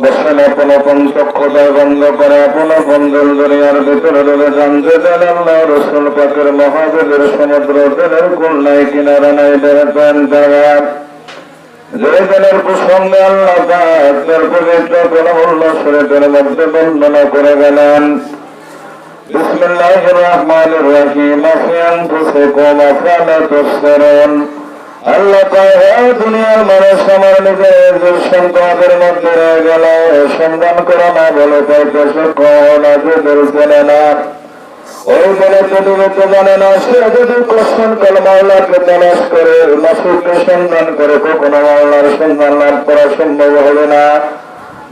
বসেন আপন আপন চক্ষুদার বন্ধ করে আপন আপন দিল দুনিয়ার ভিতরে ডুবে জানতে দেন আল্লাহ রসুল পাকের মহাদেবের সমুদ্র দিলের কোন নাই কিনারা নাই বেড়াতেন জায়গা যে দিনের প্রসঙ্গে আল্লাহ পাকের পবিত্র গুণমূল্য শরীরের মধ্যে বন্দনা করে গেলেন। বিসমিল্লাহির রহমানির রহিম ফি আনফুসিকুম আফালা তুবসিরুন। আল্লাহ কয় দুনিয়ার মানুষ আমার নিজের তোমাদের মধ্যে রয়ে গেল সন্ধান করো না বলে পাইতেছে কোন আজদের চেনে না ওই বলে যদি জানে না সে যদি কোশ্চেন করে মাওলাকে তালাশ করে মাসুদকে সন্ধান করে কখনো মাওলার সন্ধান লাভ করা সম্ভব হবে না।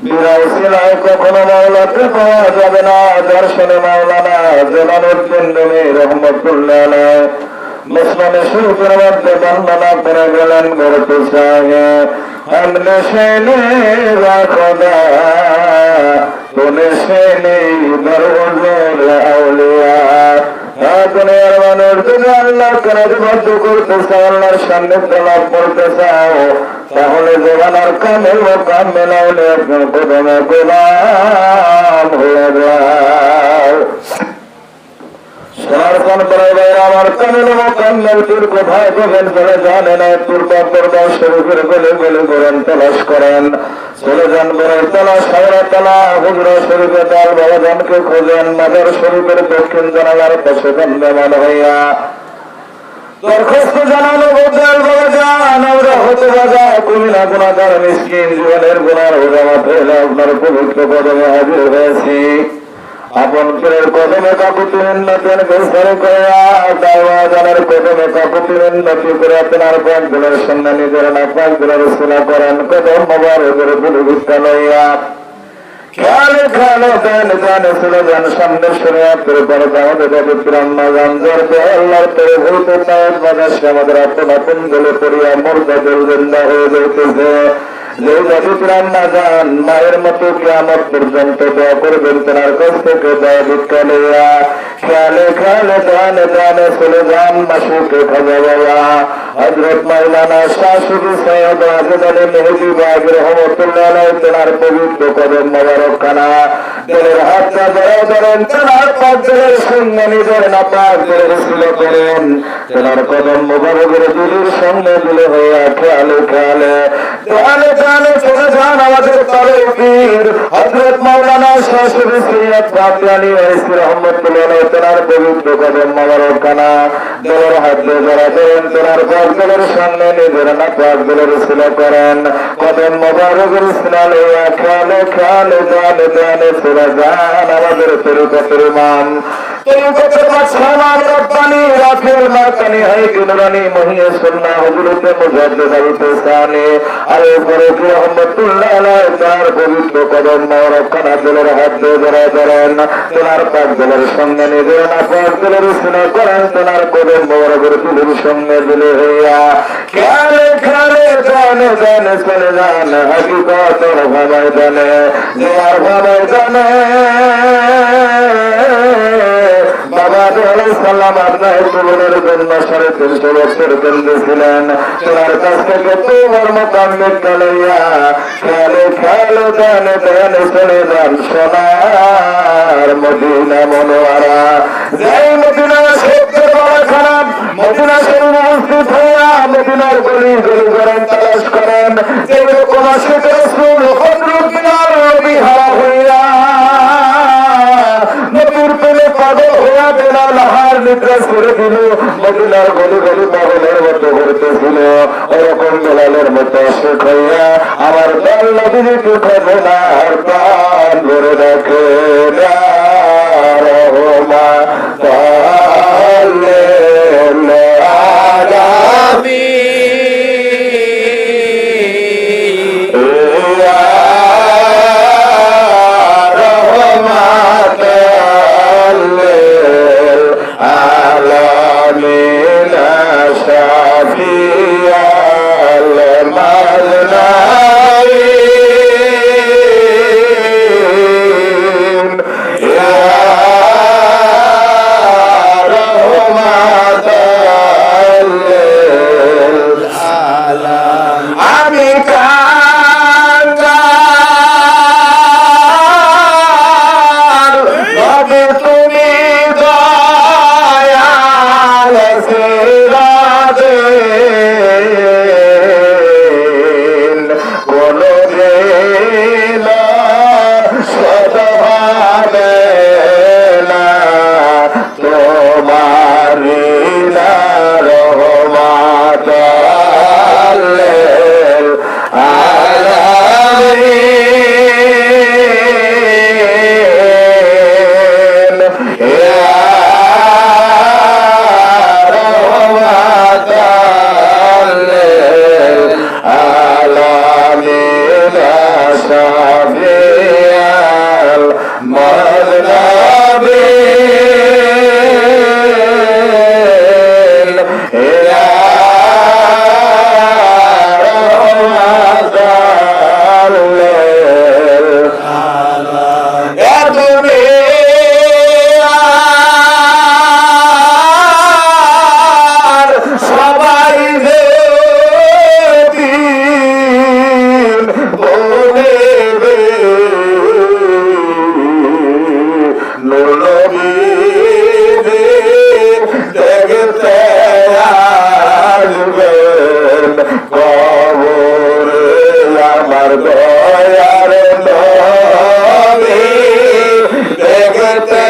বিরাইছিলায় কখনো মাওলাকে পাওয়া যাবে না। দর্শনে মাওলানা জালালউদ্দিন রুমি রহমতুল্লাহ আলাইহি মুসলিম শরীফের মধ্যে বর্ণনা করে গেলেন করতে চাহে हमने शेने खुदा तूने शेने दरवाज़े औलिया দুনিয়ার মানুষ যদি আল্লাহর কাজ বদ্ধ করতে চাও আল্লাহর সান্নিধ্য লাভ করতে চাও তাহলে জবানার কামেল ও কাম মেলাইলে আপনার প্রথমে গোলাম হয়ে যাও। আমার কামেল মোকাম্মেল তোর কোথায় গোবেন বলে জানে না তোর দরবার শরীফের গলে গলে করেন তালাশ করেন চলে যান বলে তালা সারা তালা হুজরা শরীফে তাল বাবাজানকে খোঁজেন মাদার শরীফের দক্ষিণ জানালার পাশে বন্ধমান হইয়া দরখাস্ত জানানো বোঝাল বাবাজান আমরা হতে বাজা কুমিনা গুণাগার মিসকিন জীবনের গুণার ওজামা ফেলে আপনার পবিত্র কদমে হাজির হয়েছি। আপন পীরের কদমে কাকুতি উন্নতির গোসর করিয়া দাওয়াজানের কদমে কাকুতি উন্নতি করে আপনার পাঁচগুলোর সঙ্গে নিজের না পাঁচগুলোর রচনা করেন কদম মোবারকের বুড়ি ভিক্ষা লইয়া খেয়ালে খেয়ালে দেন জানে চলে যান সামনে শরীয়তের পর্দা আমাদের পবিত্র রমজান জড়তে আল্লাহর তরে ভূতে তাওয়াজ বাজাসে আমাদের আপন আপন গলে পড়িয়া মুর্দা দিল জিন্দা হয়ে যাইতেছে। যে পবিত্র রমজান মায়ের মতো কিয়ামত পর্যন্ত দোয়া করবেন তেনার কাছ থেকে দোয়া ভিক্ষা লইয়া খেয়ালে খেয়ালে দানে দানে চলে যান মাসুকে খাজা বাবা হযরত মাওলানা শাহ সুফি সৈয়দ ওয়াজেদ আলী মেহেদী বাগী রহমাতুল্লাহ আলাইহি তেনার পবিত্র কদম মোবারক খানা দিলের হাতটা ধরে ধরেন তেনার পাক দিলের সঙ্গে নিজের নাপাক দিলের উসিলা করেন তেনার কদম মোবারকের দিলের সঙ্গে দিলে হইয়া খেয়ালে খেয়ালে দানে দানে চলে যান আমাদের তারেক পীর হযরত মাওলানা শাহ সুফি সৈয়দ বাগী আলী ওয়াইসি রহমাতুল্লাহ আলাইহি তেনার পবিত্র কদম মোবারক খানা দিলের হাত দিয়ে ধরে ধরেন তেনার পাক দিলের সঙ্গে নিজের নাপাক দিলের উসিলা করেন কদম মোবারকের উসিলা লইয়া খেয়ালে খেয়ালে দানে দানে চলে যান আমাদের তরিকতের ইমাম তরিকতের মাঝখান রব্বানি রাফিউল মাকানি হাইকি নুরানি মহিয়ে সুন্নাহ হযরতে মুজাদ্দিদ আল-ফিসানি আল-ফারুক রহমাতুল্লাহ আলাইহি তার পবিত্র কদম মোবারক খানা দিলের হাত দিয়ে ধরে ধরেন তেনার পাক দিলের সঙ্গে নিজের নাপাক দিলের উসিলা করেন তেনার কদম মোবারকের দিলের সঙ্গে দিলে হইয়া খেয়ালে খেয়ালে জানে জানে চলে যান হাকিকতের ময়দানে জোয়ার ময়দানে বাবা আলাইহিস সালাম আপনার জীবনের জন্য 350 বছর কেঁদেছিলেন তেনার কাছ থেকে তোমার মোকাম্মেল লইয়া খেয়ালে খেয়ালে জানে জানে চলে যান সোনার মদিনা মনোয়ারা যেই মদিনা সবচেয়ে বড় খারাপ মদিনা শরীফে উপস্থিত হইয়া মদিনার গলি গলি করেন তালাশ করেন যেরকম আশিক রাসূল হযরত বিলাল বিহারা হইয়া নবীর প্রেমে পাগল হইয়া বিলাল হার নিদ্রা ছেড়ে দিল মদিনার গলি গলি পাগলের মতো ঘুরতেছিল ওরকম বিলালের মতো আশিক হইয়া আমার দল নবীকে খোঁজে না আর প্রাণ ভরে রাখে না রহমান শাফিয়াল মুযনিবিন ইয়া রাহমাতাল লিল আলামিন ইয়া দুনিয়ার সবাই দেখতে আসবেন কবরে আমার দয়ার নবী দেখতে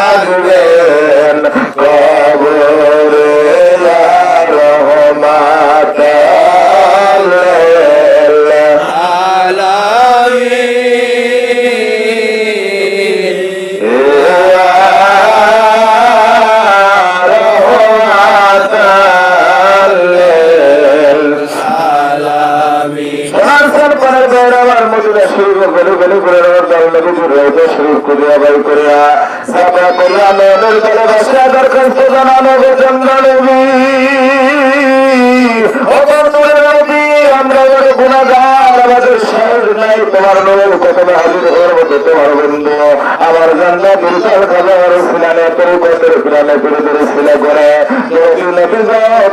আসবেন কবরে রহমাতাল লিল আলামিন। শরীফ করিয়া বাই করিয়া সাফা করিয়া মেয়েদের ভালোবাসা দরখাস্ত জানানো নবী আমরা গুণাগার আমাদের সহজ নাই তোমার নবীর কতবে হাজির হওয়ার মতো তোমার বন্ধু আমার জান্নাত বিশাল খাবার সিলানে তরিকতের সিলানে পিরিতের সিলা করে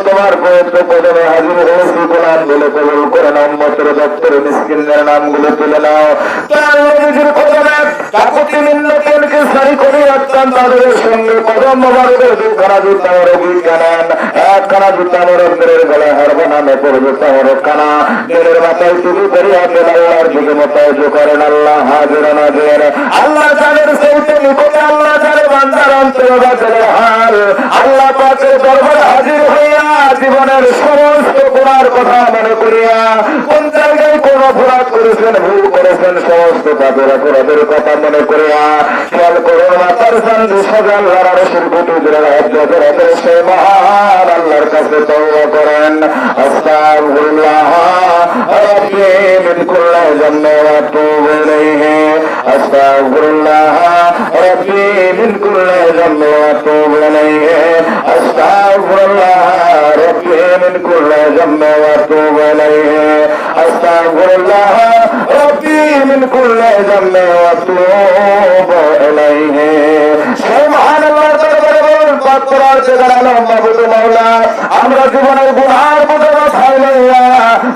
তোমার পবিত্র কদমে হাজির হয়েছি কোরআন বলে কবুল করে নাও উম্মতের দপ্তরে মিসকিনদের নামগুলো তুলে নাও তার নবীর কদমে কাকুতি মিন্নতকে সারি করে রাখতাম তাদের সঙ্গে কদম মোবারকের দুখানা জুতা রবি কানান একখানা জুতা মোরকের গলায় হার বানানো পড়বে তাহলে কানা দিনের মাথায় টুপি করিয়া দেন আল্লাহর দিকে মোতায়েজ করেন আল্লাহ হাজির নাজির আল্লাহ তাদের সৌতে নিকটে আল্লাহ তাদের বান্দার অন্তর্গতের হাল আল্লাহ পাকের দরবারে হাজির হইয়া জীবনের সমস্ত গুনার কথা মনে করিয়া কোন জায়গায় কোন অপরাধ করেছেন ভুল করেছেন সমস্ত তাদের অপরাধের কথা মনে করিয়া খেয়াল করুন মাতার সান্দি সজাল আরশের কুতুবের হজ্জতের সেই মহান আল্লাহর কাছে তওবা করেন আস্তাগফিরুল্লাহ রাব্বি মিন কুল্লি যামবি ওয়া আতুবু ইলাইহি আস্তাগফিরুল্লাহ রাব্বি মিন কুল্লি যামবি ওয়া আতুবু ইলাইহি আস্তাগফিরুল্লাহ রাব্বি মিন কুল্লি যামবি ওয়া আতুবু ইলাইহি আস্তাগফিরুল্লাহ রাব্বি মিন কুল্লি যামবি ওয়া আতুবু ইলাইহি সুবহানাল্লাহ দরবারে বলুন পাক করার জায়গা মাহবুব মাওলা আমরা জীবনের গুনার বোঝা মাথায় লইয়া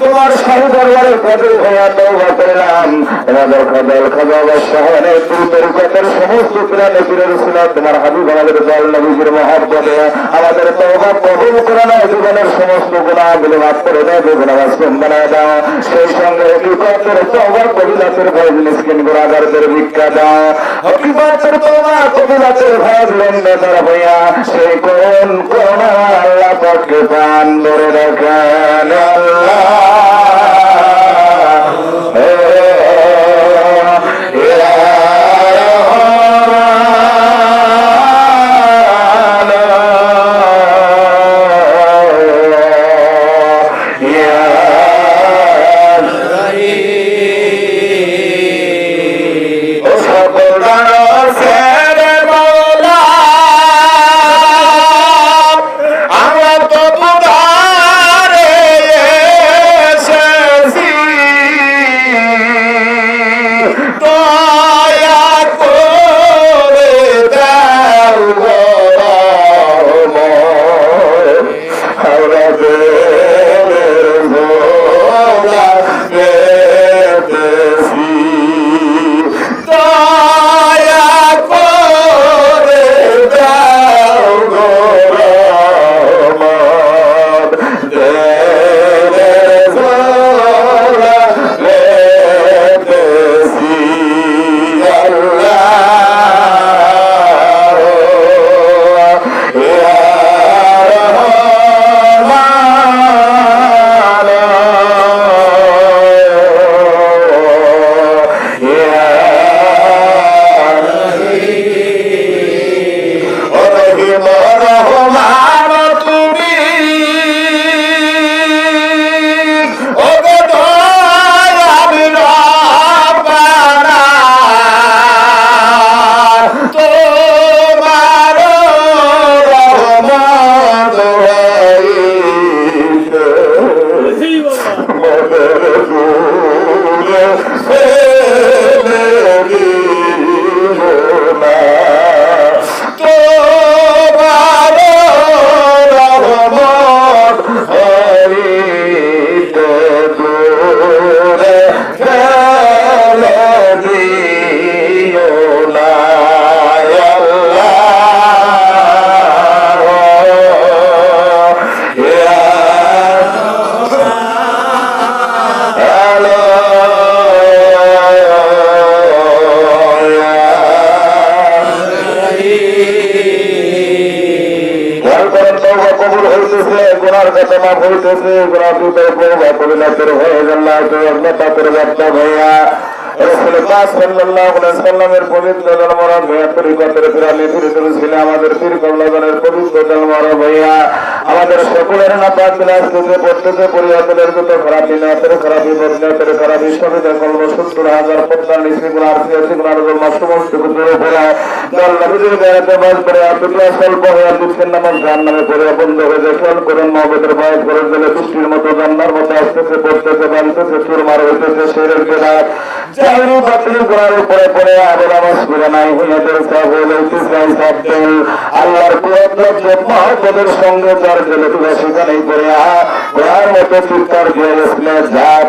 তোমার শাহী দরবারে হাজির হইয়া তওবা করলাম আমাদের খাজা সহনে তুতের কথার সমস্ত প্রাণে ফিরে রসুলাত তোমার হাবিব আমাদের দল নবীর মহব্বতে আমাদের তওবা কবুল করে নাও জীবনের সমস্ত গুনাহগুলো মাফ করে দাও গুনাহ মাসুম বানায় দাও সেই সঙ্গে হকিকতের তওবা কবিলাতের ভয় মিসকিন গুনাহগারদের ভিক্ষা দাও হকিকতের তওবা কবিলাতের ভয় লেনদেনের হইয়া সেই কোন কোন আল্লাহ পাককে প্রাণ ধরে রাখেন আল্লাহ মাফ হইতেছে, গুনাহগুলো পরিণতের হয়ে গেল, অজ্ঞতার বার্তা ভাইয়া রাসূল পাক সাল্লাল্লাহু আলাইহি সাল্লামের পবিত্র জন্মরা ভাইয়া তরিকতের পিরানি ফিরদৌস ছিল আমাদের পীর কল্লাগণের পবিত্র জন্মরা ভাইয়া আমাদের সকলের নাপাক বিলাসে পড়তেছে পরিয়াতের যত খারাপি নাতের খারাপি বদনাতের খারাপি সবের কলম ৭০,০০০ পদ্মার নিচে গুনার ফিয়াসি গুনার জন্য সমস্ত গুণের উপরে দল নবীদের গায়েতে বাস করে আতুলা স্বল্প হয়ে দুঃখের নামক জাহান্নামে পড়ে বন্ধ হয়ে যায় খেয়াল করেন মহব্বতের বায়ত করে দিলে বৃষ্টির মতো জান্নার মতো আসতেছে পড়তেছে বানতেছে চুরমার হইতেছে শেরের কেনার চাইরু বাতিল গুনার উপরে পড়ে আবার নামাজ পড়ে নাই হুইয়াদের সব হইতে চাই সাবতেন আল্লাহর কুদরত মহব্বতের সঙ্গে যার গেলে তুলে সেখানেই পড়ে ওর মতো চিৎকার দিয়ে আসলে যাক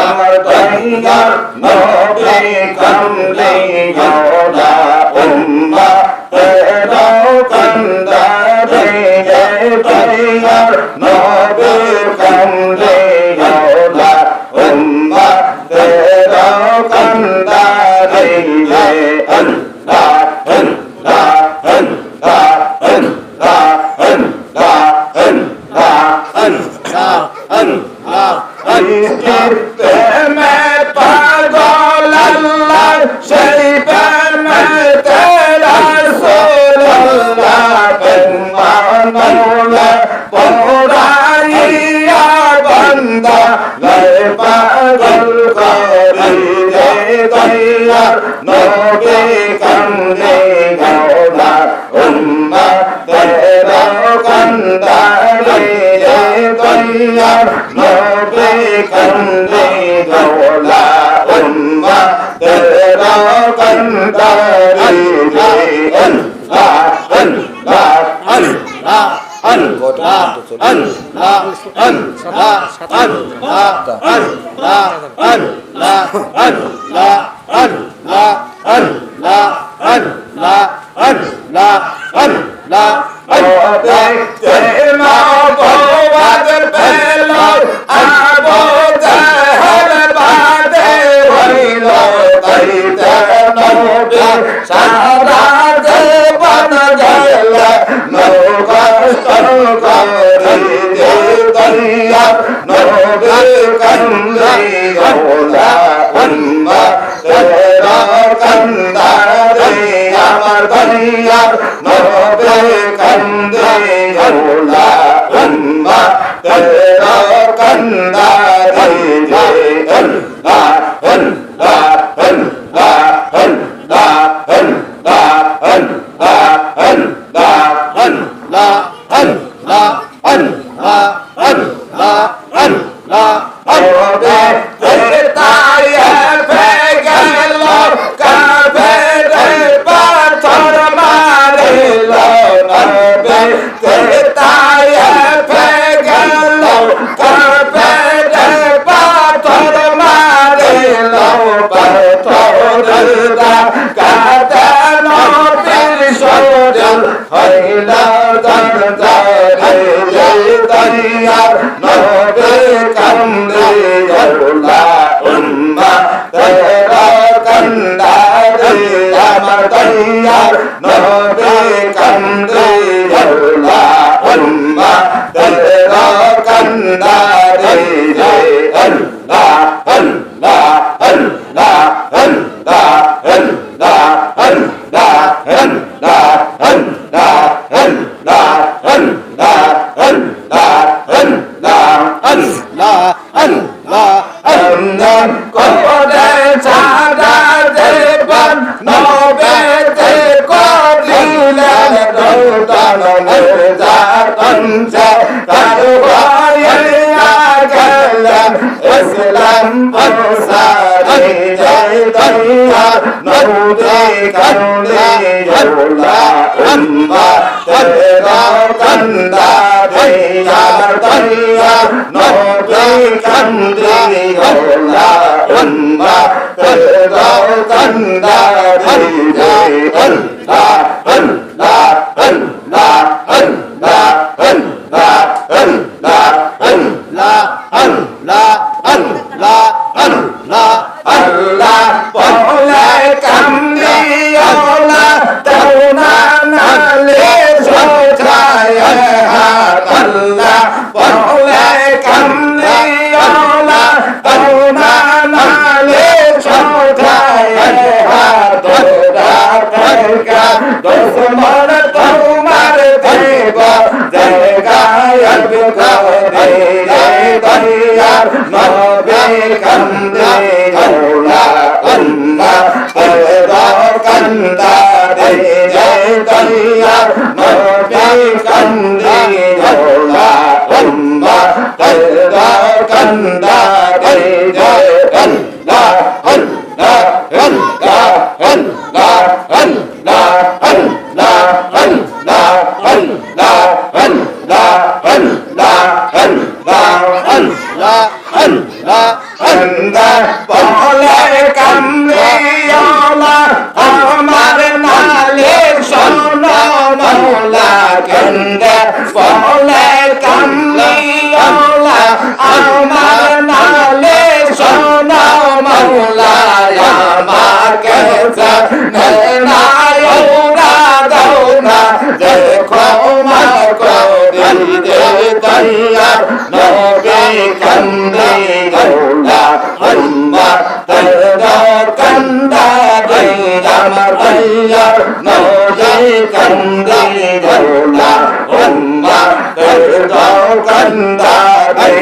আমার দয়ার নবী কামলে গোদা উম্মা তেরা কান্দা দে দয়ার নবী কামলে গোদা উম্মা তেরা কান্দা দে আল্লাহ আল্লাহ আল্লাহ আল্লাহ আল্লাহ আল্লাহ আল্লাহ में पागल अल्लाह शरीफ में तेरा सोल्ला मौला पौराइया बंदा ले पागल करी रे दैया नबी कंदे गौला उम्मा तेरा कंदा रे दैया नबी कंदे गौला उम्मा तेरा कंदा रे अल्लाह अल्लाह अल्लाह अल्लाह अल्लाह अल्लाह अल्लाह अल्लाह अल्लाह अल्लाह अल्लाह अल्लाह अल्लाह अल्लाह अल्लाह देखते माबूद पहलो आबो जहर बादे होइलो तैते नबी सारा जे बन गया नौका सरकारी दे दरिया नबी कंदे गौला उम्मा तेरा कंदा रे আমার दरिया नबी कंदे गौला उम्मा तेरा कंदा रे अल्लाह अल्लाह अल्लाह अल्लाह अल्लाह अल्लाह अल्लाह अल्लाह अल्लाह अल्लाह अल्लाह अल्लाह अल्लाह तेरा ये फेगलो काबे रे पाथर मारे लो नबी तेरा ये फेगलो काबे रे पाथर मारे लो पाथर दा काते नबीर सोजल हइला कंदा रे दरिया नबी कंदे गौला उम्मा तेरा कंदा रे আমার दरिया नबी कंदे गौला उम्मा तेरा कंदा रे अल्लाह अल्लाह अल्लाह अल्लाह अल्लाह अल्लाह अल्लाह अल्लाह अल्लाह अल्लाह अल्लाह अल्लाह अल्लाह अल्लाह अल्लाह कोदे सादा देवन नबी ते को दिले दौतान निर्जातन से करवाया गलन इस्लाम प्रसारी जय दैया नबी कंदे गौला उम्मा দাও কান্দা রে আমার দয়া নবী কান্দে আল্লাহ উম্মাহ দাও কান্দা রে আল্লাহ আল্লাহ আল্লাহ আল্লাহ আল্লাহ আল্লাহ আল্লাহ আল্লাহ আল্লাহ আল্লাহ আল্লাহ পৌলায় কামলি আল্লাহ তাওনা নালে সোচায় হাত আল্লাহ পৌলায় কামলি আল্লাহ তাওনা নালে সোচায় হাত দাতা দুশ্মন তোমার দেব জায়গায় করে দয়ার নবী কান্দে আল্লাহ উম্মাহ দাও কান্দা রে দয়ার নবী কান্দে আল্লাহ উম্মাহ দাও কান্দা রে আল্লাহ আল্লাহ আল্লাহ আল্লাহ আল্লাহ আল্লাহ আল্লাহ আল্লাহ আল্লাহ আল্লাহ আল্লাহ আল্লাহ আল্লাহ আল্লাহ পৌলায় কামলি আল্লাহ আমার নালে শোনো মাওলা কান্দে পৌলায় কামলি আল্লাহ আমার নালে শোনো মাওলা আমাকে জানায়ওরা দাও না দেখো মা করে দে দয়ার নবী কান্দে আল্লাহ উম্মাহ দাও কান্দা রে আমার দয়ার নবী কান্দে আল্লাহ উম্মাহ দাও কান্দা রে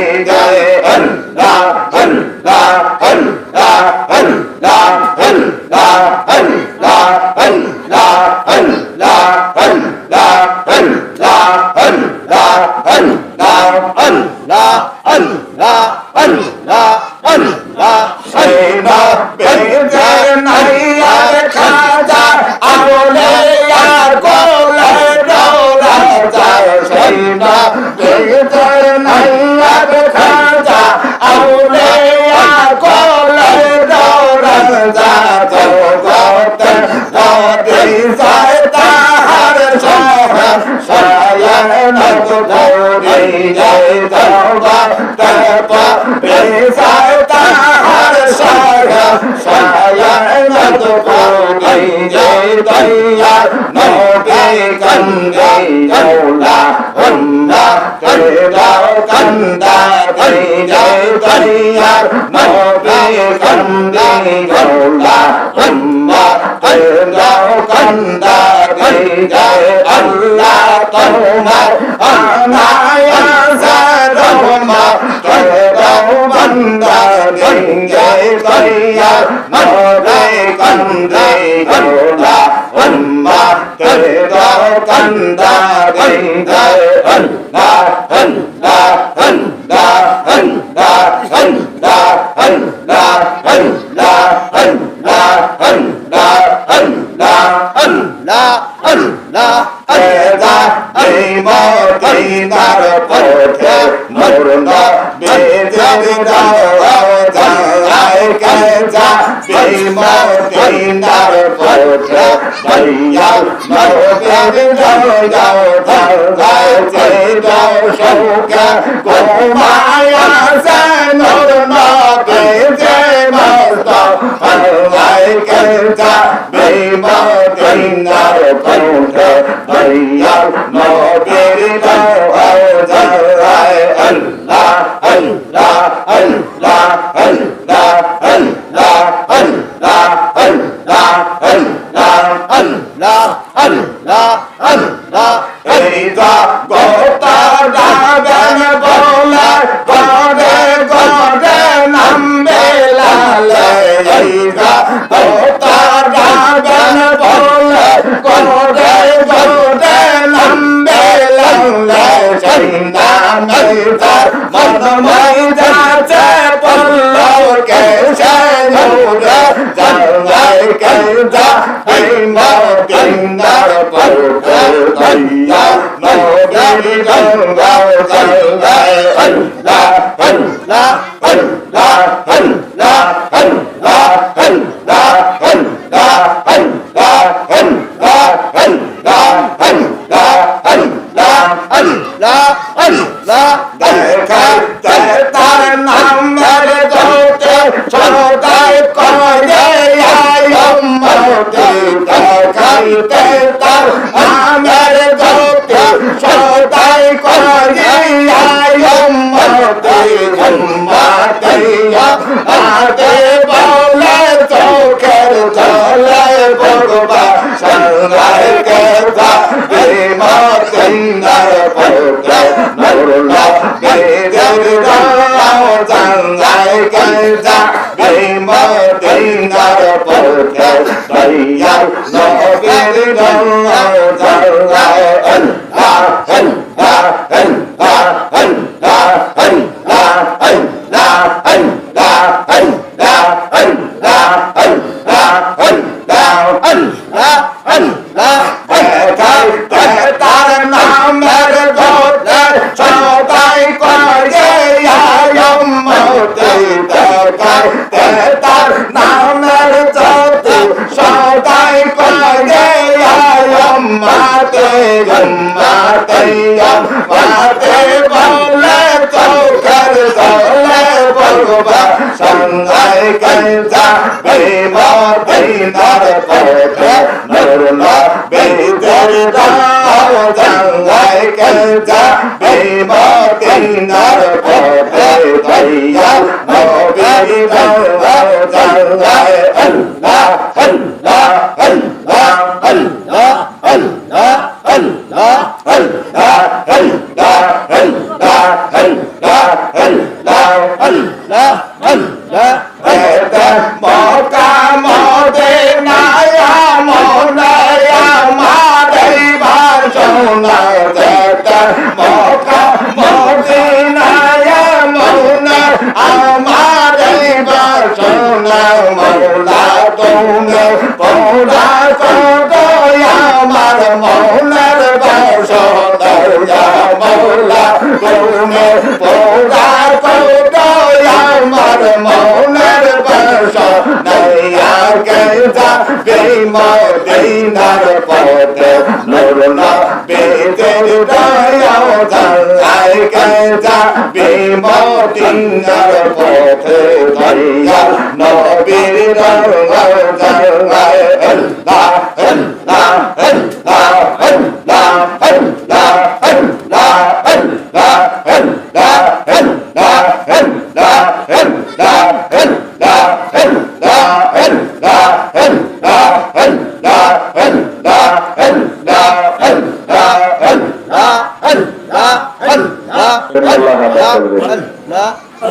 আল্লাহ আল্লাহ আল্লাহ আল্লাহ আল্লাহ আল্লাহ আল্লাহ আল্লাহ আল্লাহ আল্লাহ আল্লাহ আল্লাহ আল্লাহ আল্লাহ আল্লাহ আল্লাহ সেনা বেজে নাই আর খাজা আওলে আর গোলে দৌড়া যায় সেনা বেজে নাই আর খাজা আওলে আর গোলে দৌড়া যায় জগতে যদি যায় তাহার সহায় সায়ান গৌরী জয় জগতে বেসায় তাহার সহায় সায়ান গৌরী জয় দয়া নবী কান্দে আল্লাহ উম্মাহ দাও কান্দা রে জয় দয়া নবী কান্দে আল্লাহ উম্মাহ দাও কান্দা রে জয় আল্লাহ তোমার আনায়া সারমা দাও বান্দা রে জয় দয়া নবী কান্দে আল্লাহ উম্মাহ দাও কান্দা রে জয় আল্লাহ আল্লাহ আল্লাহ আল্লাহ আল্লাহ আল্লাহ আল্লাহ আল্লাহ আল্লাহ আল্লাহ আল্লাহ আল্লাহ আল্লাহ এই মদিনার পথে মোর নবী দাও যায় কাজা এই মদিনার পথে দয়া নবী দাও যায় দাও শৌকা গোমায়া সানোর নবী যে মুস্তাফা যায় কাজা এই মদিনার পথে দয়া নবী দাও যায় আল্লাহ আল্লাহ আল্লাহ আল্লাহ আল্লাহ আল্লাহ আল্লাহ আল্লাহ আল্লাহ আল্লাহ আল্লাহ এই যা গোতা গান বলা গরে গরে নামবে লালে এই যা গোতা গান বলা গরে গরে নামবে লালে চিন্তা নেই তার মনময় যাচ্ছে পল্লব কেশে নূরে জানাই কেজা এই মদিনার পথে দয়া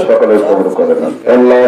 সকলে কবুল করেন। আল্লাহ